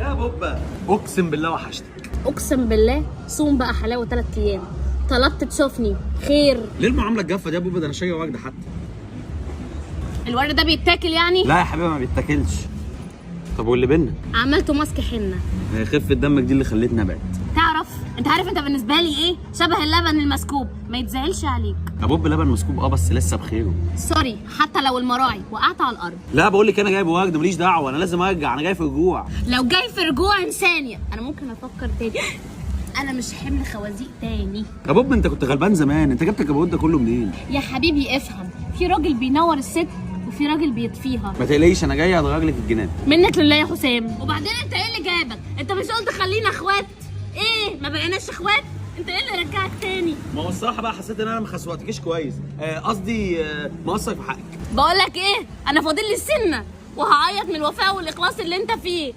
يا بوبا اقسم بالله وحشتك. اقسم بالله صوم بقى حلاوه 3 ايام. طلبت تشوفني خير. ليه المعامله الجافه دي يا بوبا؟ ده انا شاي واجده حتى. الورد ده بيتاكل يعني؟ لا يا حبيبي ما بيتاكلش. طب واللي بينا؟ عملته ماسك حنه. هي خفه دمك دي اللي خلتني ابعد. انت عارف انت بالنسبه لي ايه؟ شبه اللبن المسكوب، ما يتزعلش عليك. يا بوب لبن مسكوب بس لسه بخيره. سوري، حتى لو المراعي وقعت على الارض. لا بقول لك انا جاي بوجد، ماليش دعوه، انا لازم ارجع، انا جاي في رجوع. لو جاي في رجوع ثانيه انا ممكن افكر تاني. انا مش حمل خوازيق تاني. يا بوب انت كنت غلبان زمان، انت جبت الكبوت ده كله منين؟ يا حبيبي افهم، في راجل بينور الست وفي راجل بيطفيها. ما تقلقيش انا جاي ادغج لك الجنان. منك لله يا حسام. وبعدين انت ايه اللي جابك؟ انت مش قلت خلينا اخوات؟ ايه ما بقيناش اخوات؟ انت ايه اللي رجعك تاني؟ ما هو الصراحه بقى حسيت ان انا ما خسوتكيش كويس، قصدي مقصر في حقك. بقول لك ايه، انا فاضل لي السنه وهعيط من الوفاء والاخلاص اللي انت فيه.